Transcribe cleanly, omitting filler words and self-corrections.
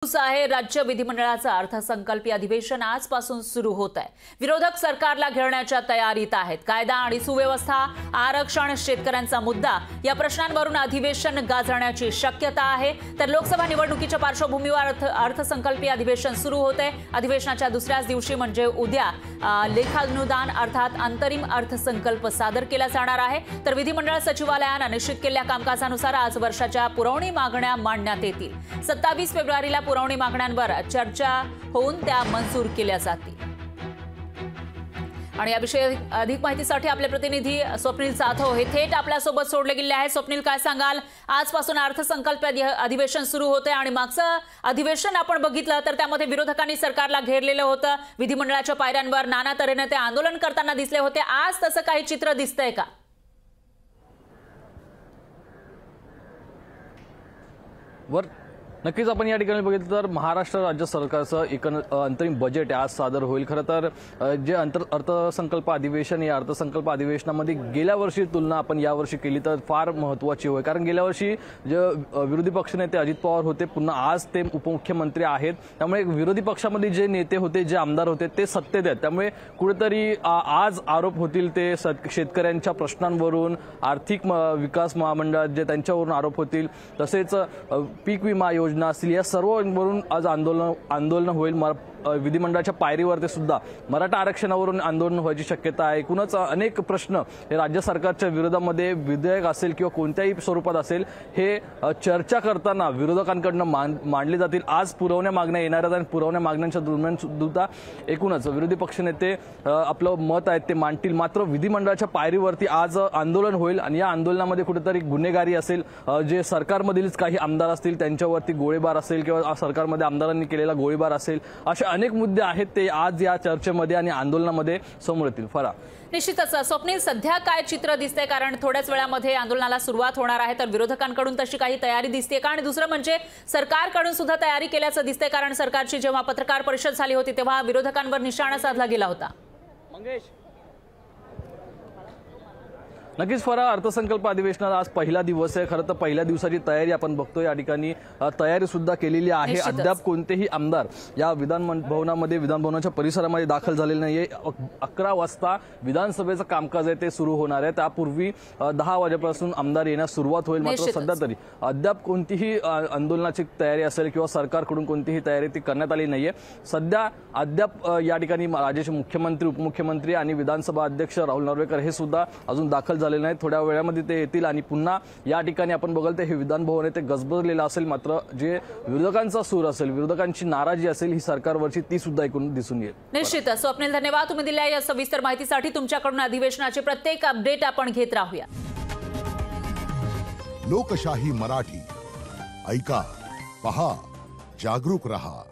आहे राज्य विधिमंडळाचं अर्थसंकल्पीय अधिवेशन आजपासून सुरू होत आहे। विरोधक सरकारला घेरण्याच्या तयारीत आहेत। कायदा आणि सुव्यवस्था, आरक्षण, शेतकऱ्यांचा मुद्दा या प्रश्नांवरून अधिवेशन गाजण्याची शक्यता आहे। तर लोकसभा निवडणुकीच्या पार्श्वभूमीवर अर्थसंकल्पीय अधिवेशन सुरू होते। अधिवेशनाच्या दुसऱ्याच दिवशी म्हणजे उद्या लेखानुदान अर्थात अंतरिम अर्थसंकल्प सादर केला जाणार आहे। तर विधिमंडळ सचिवालयाने निश्चित केलेल्या कामकाजानुसार आज वर्षाच्या पुरवणी मागण्या मांडण्यात येतील। 27 फेब्रुवारीला पुरवणी मागण्यांवर चर्चा होऊन त्या मंजूर केल्या जातील। आणि याविषयी अधिक माहितीसाठी आपले प्रतिनिधी स्वप्नील जाधव हे थेट आपल्यासोबत जोडले गेले आहेत। स्वप्नील, काय सांगाल? आजपासून अर्थसंकल्प अधिवेशन सुरू होते आणि मागचं अधिवेशन आपण बघितलं तर त्यामध्ये विरोधकांनी सरकारला घेरलेलं होतं। विधिमंडळाच्या पायऱ्यांवर नाना तऱ्हेने ते आंदोलन करताना दिसले होते। आज तसं काही चित्र दिसतंय का? नक्कीच आपण या ठिकाणी बघितलं तर महाराष्ट्र राज्य सरकारचं अंतरिम बजेट आज सादर होईल। खरं तर जे अर्थसंकल्प अधिवेशन या अर्थसंकल्प अधिवेशनामध्ये गेल्या वर्षी तुलना आपण यावर्षी केली तर फार महत्त्वाची होय, कारण गेल्या वर्षी जे विरोधी पक्षनेते अजित पवार होते पुन्हा आज ते उपमुख्यमंत्री आहेत। त्यामुळे विरोधी पक्षामध्ये जे नेते होते, जे आमदार होते ते सत्तेत आहेत। त्यामुळे कुठेतरी आज आरोप होतील ते शेतकऱ्यांच्या प्रश्नांवरून, आर्थिक विकास महामंडळात जे त्यांच्यावरून आरोप होतील, तसेच पीक विमा योजना असतील, या सर्ववरून आज आंदोलन होईल। विधिमंडळाच्या पायरीवरती सुद्धा मराठा आरक्षणावरून आंदोलन व्हायची शक्यता आहे। एकूणच अनेक प्रश्न हे राज्य सरकारच्या विरोधामध्ये विधेयक असेल किंवा कोणत्याही स्वरूपात असेल हे चर्चा करताना विरोधकांकडून मांडले जातील। आज पुरवण्या मागण्या येणार आहेत आणि पुरवण्या मागण्यांच्या दरम्यान सुद्धा एकूणच विरोधी पक्षनेते आपलं मत आहे ते मांडतील। मात्र विधिमंडळाच्या पायरीवरती आज आंदोलन होईल आणि या आंदोलनामध्ये कुठेतरी गुन्हेगारी असेल, जे सरकारमधीलच काही आमदार असतील त्यांच्यावरती गोळीबार असेल किंवा सरकारमध्ये आमदारांनी केलेला गोळीबार असेल, असे अनेक मुद्दे आहेत ते आज या चर्चेमध्ये आणि आंदोलनामध्ये समोर येतील। फरा निश्चितच स्वप्नील, सध्या काय चित्र दिसतंय? कारण थोड्याच वेळामध्ये आंदोलनाला सुरुवात होणार आहे, तर विरोधकांकडून तशी काही तयारी दिसते का? आणि दुसरं म्हणजे सरकारकडून सुद्धा तयारी केल्याचं दिसतंय, कारण सरकारची जेव्हा पत्रकार परिषद झाली होती तेव्हा विरोधकांवर निशाणा साधला गेला होता। नक्कीच फरा, अर्थसंकल्प अधिवेशनाला आज पहिला दिवस आहे। खरं तर पहिल्या दिवसाची तयारी आपण बघतोय, या ठिकाणी तयारी सुद्धा केलेली आहे। अद्याप कोणतेही आमदार या विधानभवनाच्या परिसरामध्ये दाखल झालेले नाहीये। 11 वाजता विधानसभेचं कामकाज आहे ते सुरू होणार आहे, त्यापूर्वी 10 वाजेपासून आमदार येण्यास सुरुवात होईल। मात्र सध्या तरी अद्याप कोणतीही आंदोलनाची तयारी असेल किंवा सरकारकडून कोणतीही तयारी ती करण्यात आली नाहीये। सध्या अद्याप या ठिकाणी राज्याचे मुख्यमंत्री, उपमुख्यमंत्री आणि विधानसभा अध्यक्ष राहुल नार्वेकर हे सुद्धा अजून दाखल झाले नाही। थोड्या वेळामध्ये ते येतील आणि पुन्हा या ठिकाणी आपण बघाल तर हे विधानभवन आहे ते गजबजलेलं असेल। मात्र जे विरोधकांचा सूर असेल, विरोधकांची नाराजी असेल ही सरकारवरची, ती सुद्धा एकूण दिसून येईल। निश्चितच स्वप्नील, धन्यवाद तुम्ही दिलेल्या या सविस्तर माहितीसाठी। तुमच्याकडून अधिवेशनाचे प्रत्येक अपडेट आपण घेत राहूया। लोकशाही मराठी ऐका, पहा, जागरूक रहा।